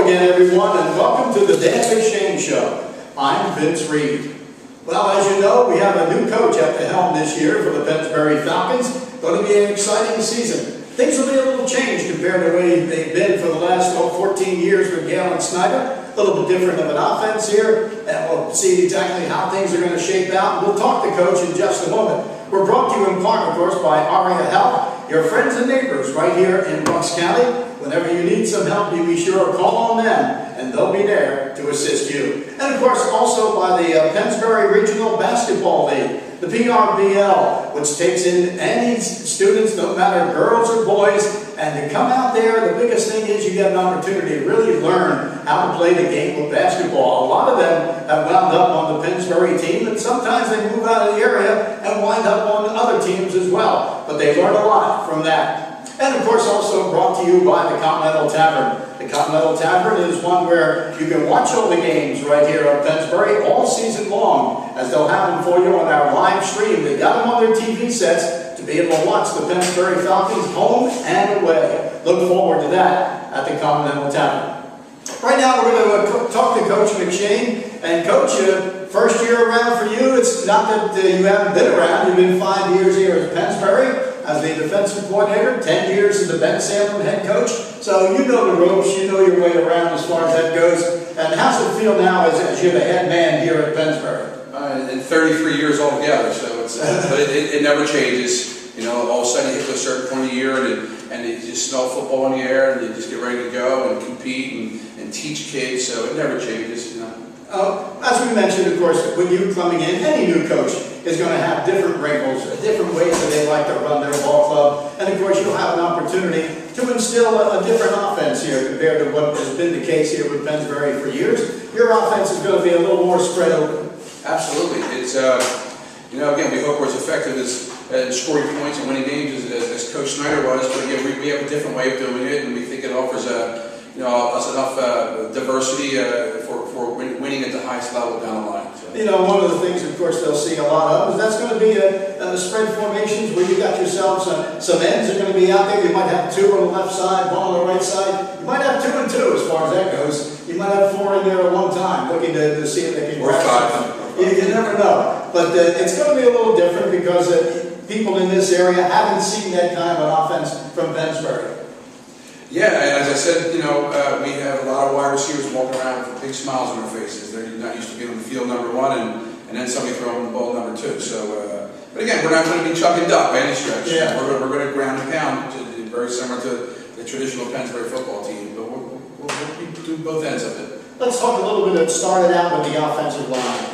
again, everyone, and welcome to the Dan McShane Show. I'm Vince Reed. Well, as you know, we have a new coach at the helm this year for the Pennsbury Falcons. Going to be an exciting season. Things will be a little changed compared to the way they've been for the last 14 years with Galen Snyder. A little bit different of an offense here, and we'll see exactly how things are going to shape out. We'll talk to Coach in just a moment. We're brought to you in part, of course, by Aria Health, your friends and neighbors right here in Bucks County. Whenever you need some help, you be sure to call on them, and they'll be there to assist you. And of course, also by the Pennsbury Regional Basketball League, the PRBL, which takes in any students, no matter girls or boys, and to come out there, the biggest thing is you get an opportunity to really learn how to play the game of basketball. A lot of them have wound up on the Pennsbury team, and sometimes they move out of the area and wind up on other teams as well. But they learn a lot from that. And of course, also brought to you by the Continental Tavern. The Continental Tavern is one where you can watch all the games right here at Pennsbury all season long, as they'll have them for you on our live stream. They got them on their TV sets to be able to watch the Pennsbury Falcons home and away. Look forward to that at the Continental Tavern. Right now, we're going to talk to Coach McShane. And Coach, first year around for you, it's not that you haven't been around. You've been 5 years here at Pennsbury as the defensive coordinator, 10 years as the Ben Salem head coach. So you know the ropes, you know your way around as far as that goes. And how's it feel now as you're the head man here at Pennsbury? And 33 years altogether, so it's but it never changes. You know, all of a sudden you hit to a certain point of the year and you just smell football in the air and you just get ready to go and compete and teach kids, so it never changes, you know. As we mentioned, of course, when you coming in, any new coach is going to have different wrinkles, different ways that they like to run their ball club. And of course, you'll have an opportunity to instill a different offense here compared to what has been the case here with Pennsbury for years. Your offense is going to be a little more spread open. Absolutely. It's, you know, again, we hope we're as effective as scoring points and winning games as Coach Snyder was, but again, we have a different way of doing it, and we think it offers you know, us enough diversity for winning at the highest level down the line. So. You know, one of the things, of course, they'll see a lot of is that's going to be spread formations where you got yourself some ends are going to be out there. You might have two on the left side, one on the right side. You might have 2 and 2 as far as that goes. You might have 4 in there at one time, looking to see if they can grab something. You never know. But it's going to be a little different because people in this area haven't seen that kind of an offense from Pennsbury. Yeah, and as I said, you know, we have a lot of wide receivers walking around with big smiles on their faces. They're not used to being on the field number 1 and then somebody throwing the ball number 2. So, but again, we're not going to be chuck and duck by any stretch. Yeah. We're going to ground and pound, very similar to the traditional Pennsbury football team. But we'll do both ends of it. Let's talk a little bit. It started out with the offensive line.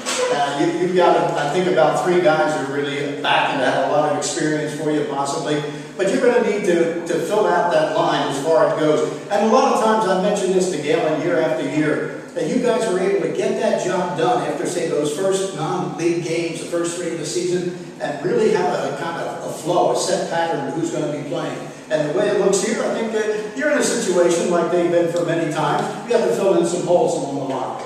You've got, I think, about 3 guys who are really back and have a lot of experience for you, possibly. But you're going to need to fill out that line as far as it goes. And a lot of times, I mention this to Galen year after year, that you guys were able to get that job done after, say, those first non-league games, the first 3 of the season, and really have a kind of a flow, a set pattern of who's going to be playing. And the way it looks here, I think that you're in a situation like they've been for many times. You have to fill in some holes along the line.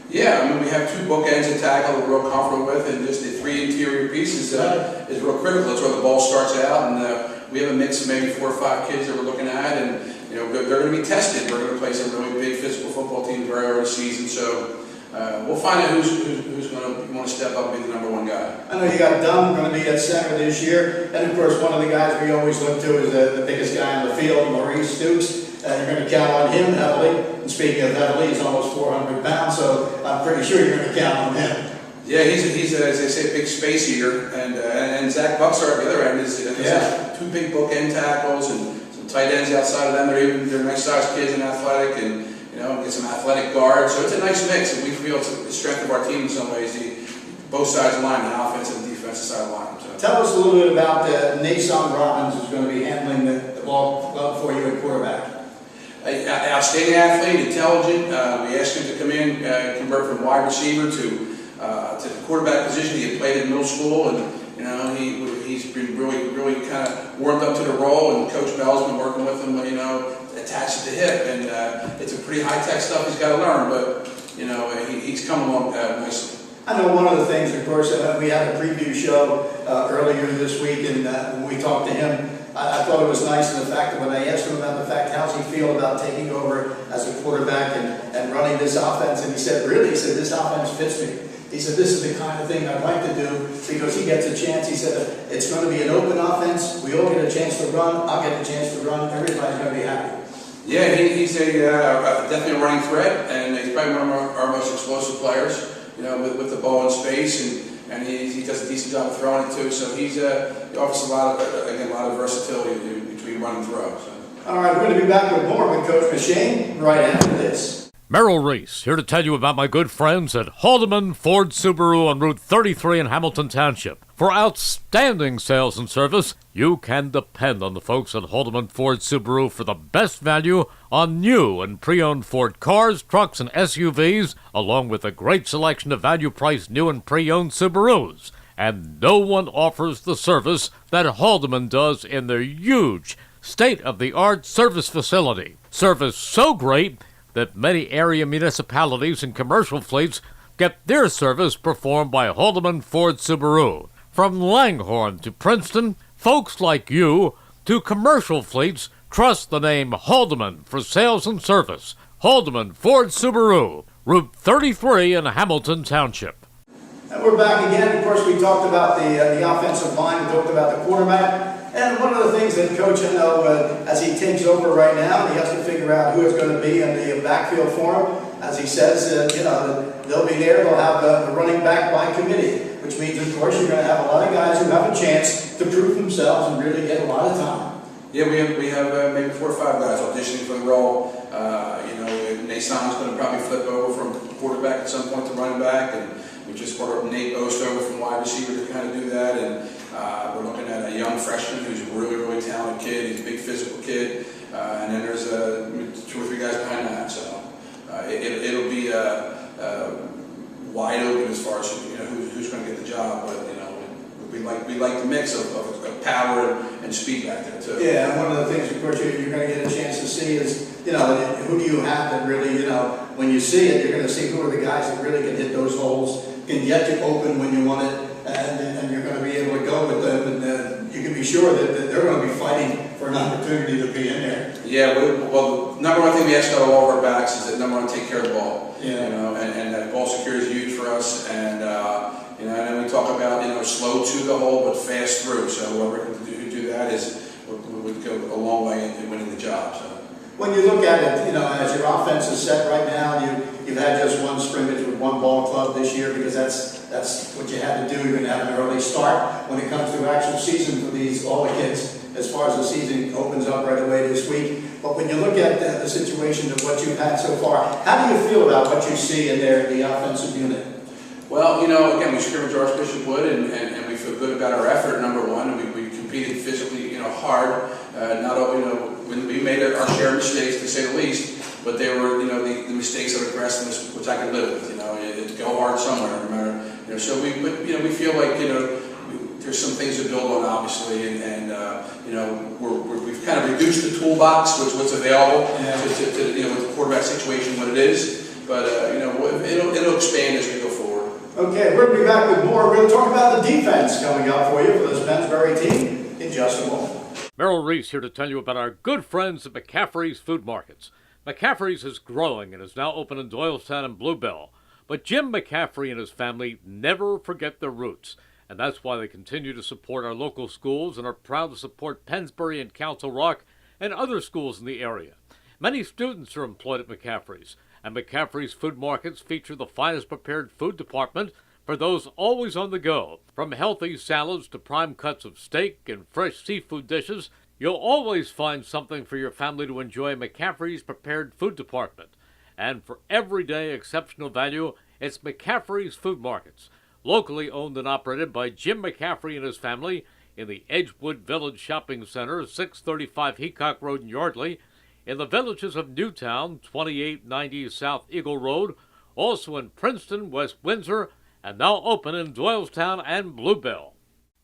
Yeah, I mean, we have 2 bookends to tackle that we're real comfortable with, and just the 3 interior pieces is real critical. That's where the ball starts out, and we have a mix of maybe 4 or 5 kids that we're looking at, and you know they're going to be tested. We're going to play some really big physical football teams very early season, so we'll find out who's going to want to step up and be the number 1 guy. I know you got Dunn going to be at center this year, and of course one of the guys we always look to is the biggest guy on the field, Maurice Stoops. You're going to count on him heavily. And speaking of heavily, he's almost 400 pounds, so I'm pretty sure you're going to count on him. Yeah, he's as they say, a big space eater, and Zach Bucksar at the other end is 2 big bookend tackles and some tight ends outside of them. They're nice sized kids and athletic, and you know get some athletic guards. So it's a nice mix, and we feel it's the strength of our team in some ways. Both sides of the line, the offensive and defensive side of the line. So. Tell us a little bit about Nason Robbins, who's going to be handling the ball for you at quarterback. Outstanding athlete, intelligent. We asked him to come in, convert from wide receiver to the quarterback position. He had played in middle school, and you know he's been really kind of warmed up to the role. And Coach Bell's been working with him, you know, attached to the hip, and it's a pretty high tech stuff he's got to learn. But you know he's come along nicely. I know one of the things, of course, we had a preview show earlier this week, and when we talked to him, I thought it was nice in the fact that when I asked him about the fact, how's he feel about taking over as a quarterback and running this offense, and he said, really, he said, this offense fits me. He said, this is the kind of thing I'd like to do because he gets a chance. He said, it's going to be an open offense. We all get a chance to run. I'll get a chance to run. Everybody's going to be happy. Yeah, he's definitely a running threat, and he's probably one of our most explosive players, with the ball in space, and he does a decent job of throwing it too. So he offers a lot of versatility between run and throw. So. All right, we're going to be back with more with Coach McShane right after this. Merrill Reese here to tell you about my good friends at Haldeman Ford Subaru on Route 33 in Hamilton Township. For outstanding sales and service, you can depend on the folks at Haldeman Ford Subaru for the best value on new and pre-owned Ford cars, trucks, and SUVs, along with a great selection of value-priced new and pre-owned Subarus. And no one offers the service that Haldeman does in their huge, state-of-the-art service facility. Service so great that many area municipalities and commercial fleets get their service performed by Haldeman Ford Subaru. From Langhorne to Princeton, folks like you to commercial fleets trust the name Haldeman for sales and service. Haldeman Ford Subaru, Route 33 in Hamilton Township. And we're back again. Of course, we talked about the offensive line. We talked about the quarterback. And one of the things that Coach, as he takes over right now, he has to figure out who is going to be in the backfield for him. As he says, they'll be there. They'll have the running back by committee, which means, of course, you're going to have a lot of guys who have a chance to prove themselves and really get a lot of time. Yeah, we have maybe 4 or 5 guys auditioning for the role. Nason's going to probably flip over from quarterback at some point to running back, and we just brought up Nate Ost over from wide receiver to kind of do that, and we're looking at a young freshman who's a really, really talented kid. He's a big physical kid, and then there's 2 or 3 guys behind that. So it'll be wide open as far as who's going to get the job, but we like the mix of power and speed back there too. Yeah, and one of the things, of course, you're going to get a chance to see is who do you have that really when you see it, you're going to see who are the guys that really can hit those holes, can get you open when you want it, and you're going to be able to go with them, and you can be sure that they're going to be fighting for an opportunity to be in there. Yeah, well, the number one thing we ask out of all of our backs is that number one, take care of the ball. Yeah. And that ball security is huge for us, and and then we talk about slow to the hole but fast through. So whoever can do that would go a long way in winning the job. So. When you look at it, as your offense is set right now, you've had just one scrimmage with one ball club this year because that's what you had to do. You're going to have an early start when it comes to actual season for all the kids. As far as the season opens up right away this week. But when you look at the situation of what you've had so far, how do you feel about what you see in there, the offensive unit? Well, again, we scrimmage Archbishop Wood, and we feel good about our effort. Number one, we competed physically, hard. Not only, we made our share of mistakes, to say the least, but they were, the mistakes that were aggressiveness, which I can live with. It go hard somewhere, no matter. So we feel like there's some things to build on, obviously, and we've kind of reduced the toolbox, what's available to with the quarterback situation, what it is. But it'll expand as we go forward. Okay, we're going to be back with more. We're going to talk about the defense coming up for you for this Pennsbury team in just a moment. Merrill Reese here to tell you about our good friends at McCaffrey's Food Markets. McCaffrey's is growing and is now open in Doylestown and Bluebell. But Jim McCaffrey and his family never forget their roots. And that's why they continue to support our local schools and are proud to support Pennsbury and Council Rock and other schools in the area. Many students are employed at McCaffrey's, and McCaffrey's Food Markets feature the finest prepared food department for those always on the go. From healthy salads to prime cuts of steak and fresh seafood dishes, you'll always find something for your family to enjoy in McCaffrey's prepared food department. And for everyday exceptional value, it's McCaffrey's Food Markets. Locally owned and operated by Jim McCaffrey and his family in the Edgewood Village Shopping Center, 635 Heacock Road in Yardley, in the villages of Newtown, 2890 South Eagle Road, also in Princeton, West Windsor, and now open in Doylestown and Bluebell.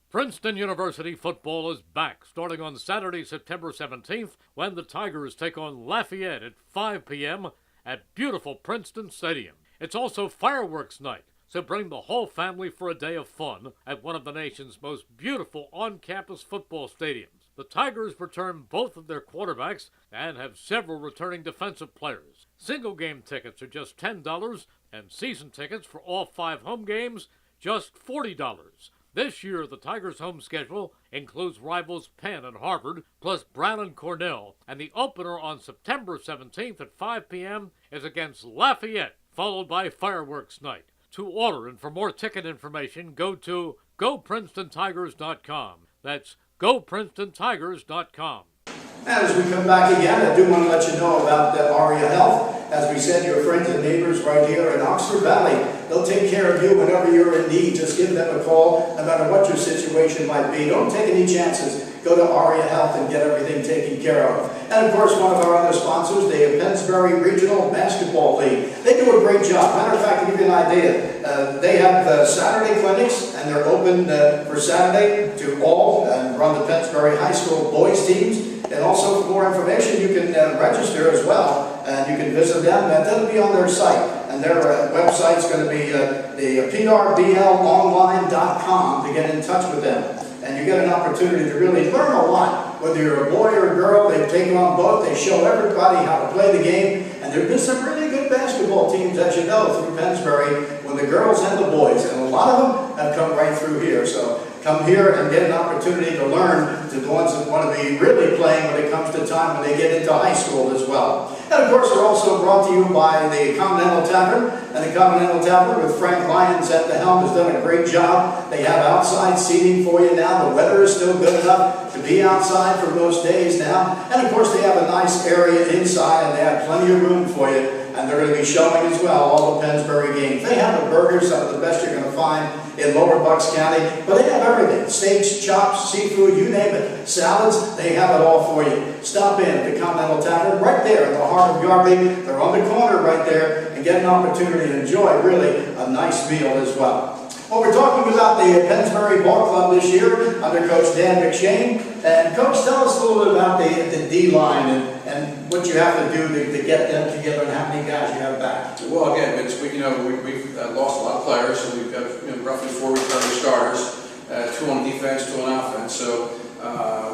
Princeton University football is back, starting on Saturday, September 17th, when the Tigers take on Lafayette at 5 p.m. at beautiful Princeton Stadium. It's also fireworks night. So bring the whole family for a day of fun at one of the nation's most beautiful on-campus football stadiums. The Tigers return both of their quarterbacks and have several returning defensive players. Single game tickets are just $10, and season tickets for all 5 home games just $40. This year, the Tigers' home schedule includes rivals Penn and Harvard, plus Brown and Cornell, and the opener on September 17th at 5 p.m. is against Lafayette, followed by fireworks night. To order and for more ticket information, go to GoPrincetonTigers.com. That's GoPrincetonTigers.com. And as we come back again, I do want to let you know about Aria Health. As we said, your friends and neighbors right here in Oxford Valley, they'll take care of you whenever you're in need. Just give them a call, no matter what your situation might be. Don't take any chances. Go to Aria Health and get everything taken care of. And of course, one of our other sponsors, the Pennsbury Regional Basketball League. They do a great job. Matter of fact, to give you an idea, they have Saturday clinics, and they're open for Saturday to all, and run the Pennsbury High School boys teams. And also, for more information, you can register as well, and you can visit them, and that'll be on their site. And their website's going to be the PRBLonline.com to get in touch with them. And you get an opportunity to really learn a lot. Whether you're a boy or a girl, they take on both. They show everybody how to play the game. And there have been some really good basketball teams, as you know, through Pennsbury, with the girls and the boys. And a lot of them have come right through here. So come here and get an opportunity to learn, to the ones that want to be really playing when it comes to time when they get into high school as well. And of course, we're also brought to you by the Continental Tavern. And the Continental Tavern with Frank Lyons at the helm has done a great job. They have outside seating for you now. The weather is still good enough to be outside for most days now. And of course, they have a nice area inside, and they have plenty of room for you. And they're going to be showing as well all the Pennsbury games. They have the burgers, some of the best you're going to find in Lower Bucks County, but they have everything. Steaks, chops, seafood, you name it. Salads, they have it all for you. Stop in at the Continental Tavern right there in the heart of Yardley. They're on the corner right there, and get an opportunity to enjoy really a nice meal as well. Well, we're talking about the Pennsbury Ball Club this year under Coach Dan McShane. And Coach, tell us a little bit about the D-line and what you have to do to get them together and how many guys you have back. Well, again, Vince, we've lost a lot of players, so we've got roughly 4 returning starters, 2 on defense, 2 on offense. So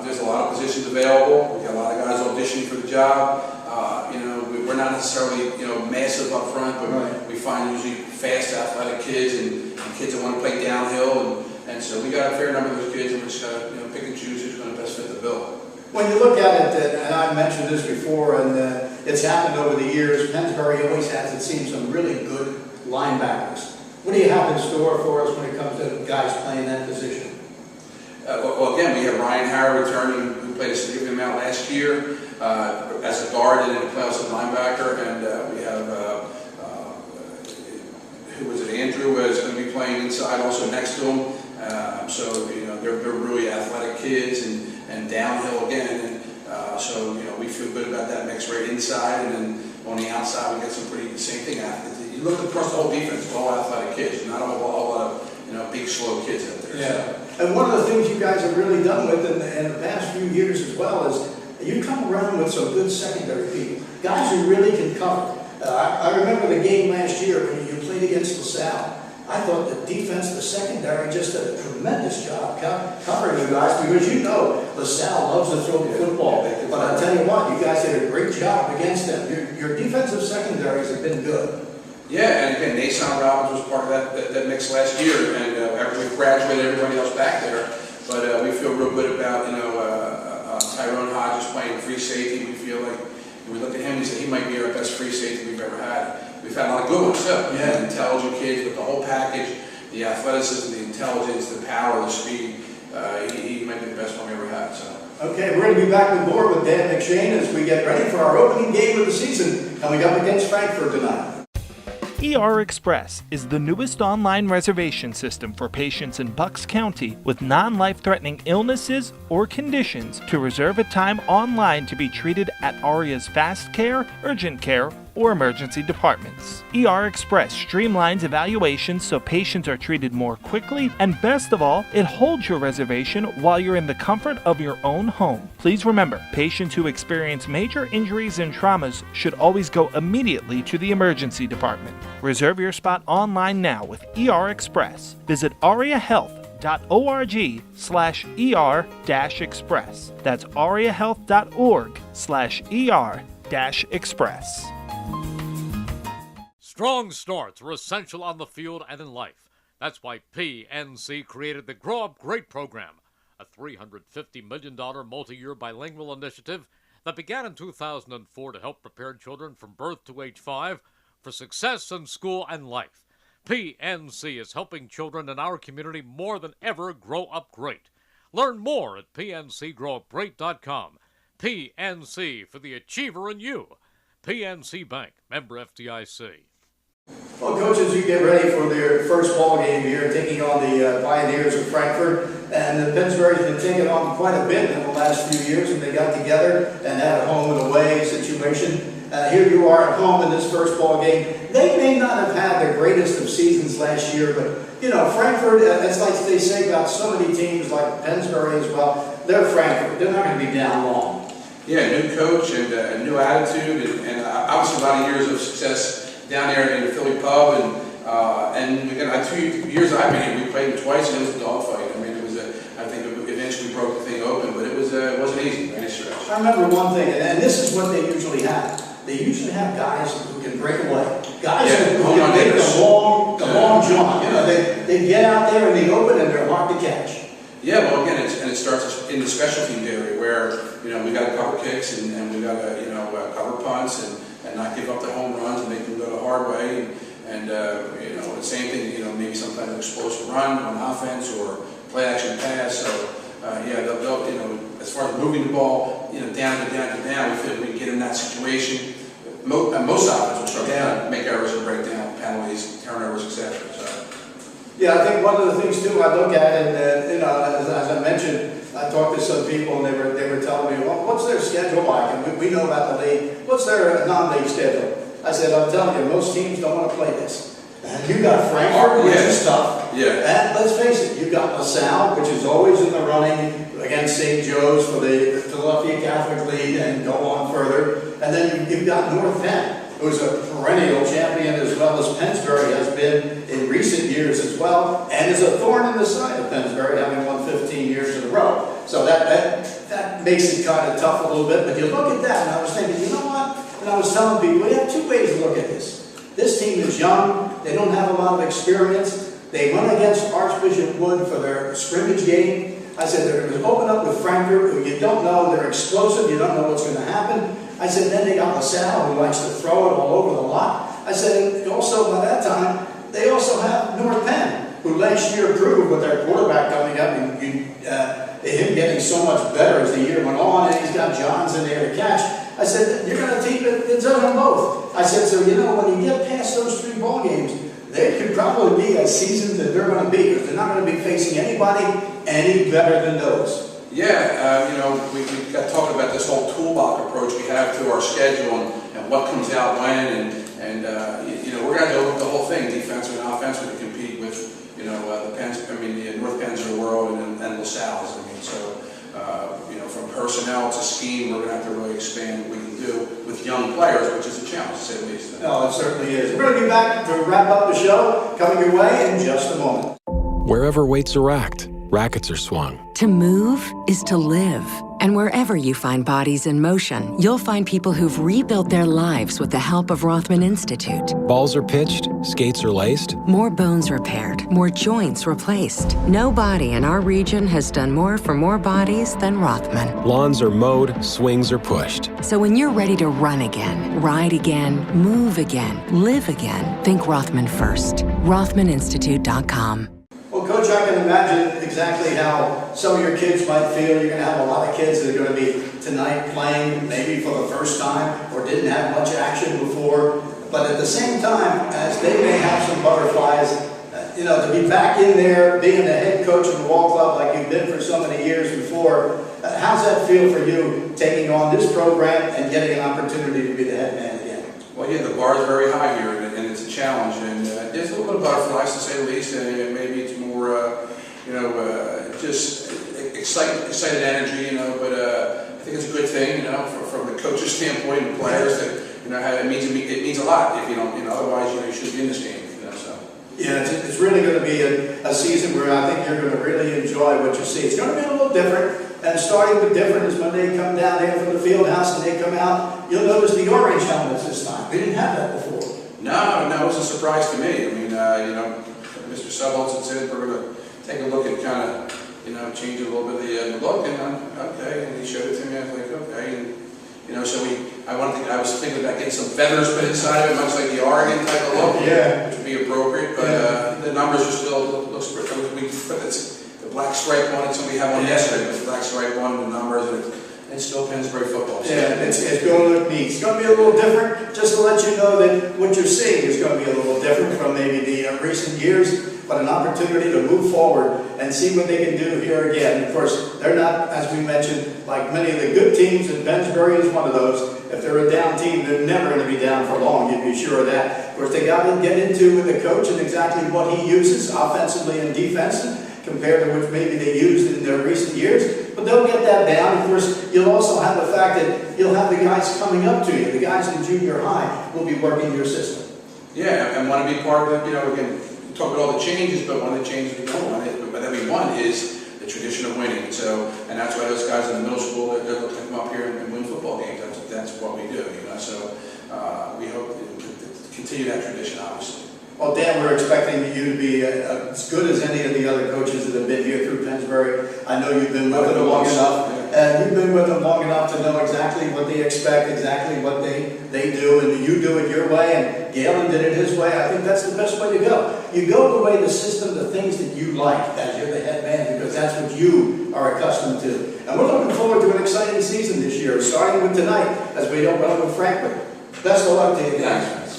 there's a lot of positions available. We've got a lot of guys auditioning for the job. We're not necessarily massive up front, but right. We find usually fast, athletic kids and kids that want to play downhill, and so we got a fair number of those kids, and we just got to pick and choose who's going to best fit the bill. When you look at it, and I mentioned this before, and it's happened over the years, Pennsbury always has, it seems, some really good linebackers. What do you have in store for us when it comes to guys playing that position? Well, again, we have Ryan Harrow returning, who played a significant amount last year as a guard and in the playoffs as a linebacker, and we have Andrew is going to be playing inside, also next to him. So they're really athletic kids and downhill again, and so we feel good about that mix right inside, and then on the outside we got some pretty same thing. You look across the whole defense, it's all athletic kids, not a whole lot of big slow kids out there. Yeah. So. And one of the things you guys have really done with in the past few years as well is you come around with some good secondary people, guys who really can cover. I remember the game last year when you played against LaSalle. I thought the defense, the secondary, just did a tremendous job covering you guys, because LaSalle loves to throw the football. But I tell you what, you guys did a great job against them. Your defensive secondaries have been good. Yeah, and again, Nason Robbins was part of that mix last year, and we graduated everybody else back there. But we feel real good about Tyrone Hodges playing free safety. We feel like we look at him and say he might be our best free safety we've ever had. We've had a lot of good ones too. Yeah, intelligent kids with the whole package, the athleticism, the intelligence, the power, the speed. He might be the best one we ever had. So. Okay, we're going to be back on board with Dan McShane as we get ready for our opening game of the season coming up against Frankfurt tonight. ER Express is the newest online reservation system for patients in Bucks County with non-life-threatening illnesses or conditions to reserve a time online to be treated at ARIA's Fast Care, Urgent Care, or emergency departments. ER Express streamlines evaluations so patients are treated more quickly, and best of all, it holds your reservation while you're in the comfort of your own home. Please remember, patients who experience major injuries and traumas should always go immediately to the emergency department. Reserve your spot online now with ER Express. Visit ariahealth.com ariahealth.org/ER-express. That's ariahealth.org/ER-express. Strong starts are essential on the field and in life. That's why PNC created the Grow Up Great program, a $350 million multi-year bilingual initiative that began in 2004 to help prepare children from birth to age 5 for success in school and life. PNC is helping children in our community more than ever grow up great. Learn more at pncgrowupgreat.com. PNC for the achiever in you. PNC Bank, member FDIC. Well, coaches, you get ready for their first ball game here, taking on the Pioneers of Frankfurt. And the Pennsbury's been taking on quite a bit in the last few years when they got together and had a home and away situation. Here you are at home in this first ball game. They may not have had the greatest of seasons last year, but, you know, Frankfurt, it's like they say about so many teams like Pennsbury as well, they're Frankfurt. They're not going to be down long. Yeah, new coach and a new attitude, and obviously a lot of years of success down there in the Philly pub, and again, 2 years I've been here, we played them twice, and it was a dogfight. I mean, it was I think eventually broke the thing open, but it wasn't easy by any stretch. I remember one thing, and this is what they usually have. They usually have guys who can break away. Guys who can make the long jump. You know, they get out there in the open and they're hard to catch. Yeah, well, again, it starts in the special teams area where, you know, we got to cover kicks and we got to, cover punts and not give up the home runs and make them go the hard way. And the same thing, maybe sometimes an explosive run on offense or play action pass. So, they'll as far as moving the ball, down, we feel we can get in that situation. Most offense will start to make errors and break down, penalties, turnovers, etc. So. Yeah, I think one of the things too I look at, and as I mentioned, I talked to some people and they were telling me, well, what's their schedule like? And we know about the league. What's their non-league schedule? I said, I'm telling you, most teams don't want to play this. And you got Frankfurt, which is tough. Yeah. And let's face it, you got LaSalle, which is always in the running against St. Joe's for the Philadelphia Catholic League and go on further. And then you've got North Penn, who's a perennial champion, as well as Pennsbury has been in recent years as well, and is a thorn in the side of Pennsbury, having won 15 years in a row. So that makes it kind of tough a little bit. But you look at that, and I was thinking, you know what? And I was telling people, we have two ways to look at this. This team is young. They don't have a lot of experience. They run against Archbishop Wood for their scrimmage game. I said, they're going to open up with Frankfurt, who you don't know. They're explosive. You don't know what's going to happen. I said, then they got LaSalle, who likes to throw it all over the lot. I said, and also by that time, they also have North Penn, who last year proved with their quarterback coming up and him getting so much better as the year went on, and he's got Johns in there to catch. I said, you're going to team it on them both. I said, so when you get past those 3 ball games, they could probably be as seasoned as they're going to be, because they're not going to be facing anybody any better than those. Yeah, we got talking about this whole toolbox approach we have to our schedule and what comes out when, and we're going to do the whole thing, defensive and offensive, to compete with, the North Penns of the world and LaSalle's. From personnel to scheme, we're going to have to really expand what we can do with young players, which is a challenge, to say the least. No, it certainly is. We're going to be back to wrap up the show, coming your way in just a moment. Wherever weights are racked, rackets are swung. To move is to live. And wherever you find bodies in motion, you'll find people who've rebuilt their lives with the help of Rothman Institute. Balls are pitched, skates are laced. More bones repaired, more joints replaced. No body in our region has done more for more bodies than Rothman. Lawns are mowed, swings are pushed. So when you're ready to run again, ride again, move again, live again, think Rothman first. RothmanInstitute.com. Well, Coach, I can imagine exactly how some of your kids might feel. You're going to have a lot of kids that are going to be tonight playing maybe for the first time or didn't have much action before. But at the same time, as they may have some butterflies, to be back in there, being the head coach of the ball club like you've been for so many years before, how's that feel for you, taking on this program and getting an opportunity to be the head man again? Well, yeah, the bar is very high here, and it's a challenge, and there's a little bit of butterflies, to say the least, and maybe it's more, just excited energy, but I think it's a good thing, from the coach's standpoint and players that, it means a lot. If you don't, otherwise, you should be in this game, so. Yeah, it's really going to be a season where I think you're going to really enjoy what you see. It's going to be a little different, and starting with different is when they come down there from the field house and they come out, you'll notice the orange helmets this time. We didn't have that before. No, it was a surprise to me. I mean, Mr. Subholz had said we're going to take a look and kind of, change a little bit of the look, and okay, and he showed it to me. I was like, okay, and so I was thinking about getting some feathers put inside of it, much like the Oregon type of look, which would be appropriate. But the numbers are still looks pretty. We put the black stripe on it, so we had one yesterday. With the black stripe on the numbers, and it's still Pennsbury football. So. Yeah, it's going to look neat. It's going to be a little different, just to let you know that what you're seeing is going to be a little different from maybe the recent years, but an opportunity to move forward and see what they can do here again. Of course, they're not, as we mentioned, like many of the good teams, and Pennsbury is one of those. If they're a down team, they're never going to be down for long, you'd be sure of that. Of course, they got to get into with the coach and exactly what he uses offensively and defensively, compared to which maybe they used in their recent years, but they'll get that down. Of course, you'll also have the fact that you'll have the guys coming up to you. The guys in junior high will be working your system. Yeah, and want to be part of it. Again, we talk about all the changes, but one of the changes we don't want, but that we want is the tradition of winning. So, and that's why those guys in the middle school, they're looking to come up here and win football games. That's what we do. So we hope to continue that tradition, obviously. Well, Dan, we're expecting you to be as good as any of the other coaches that have been here through Pennsbury. I know you've been with them long enough, and you've been with them long enough to know exactly what they expect, exactly what they do, and you do it your way, and Galen did it his way. I think that's the best way to go. You go the way the system, the things that you like as you're the head man, because that's what you are accustomed to. And we're looking forward to an exciting season this year, starting with tonight, as we open up with Franklin. Best of luck to you guys.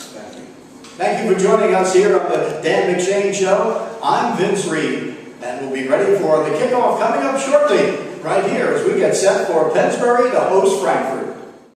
Thank you for joining us here on the Dan McShane Show. I'm Vince Reed, and we'll be ready for the kickoff coming up shortly, right here, as we get set for Pennsbury to host Frankfurt.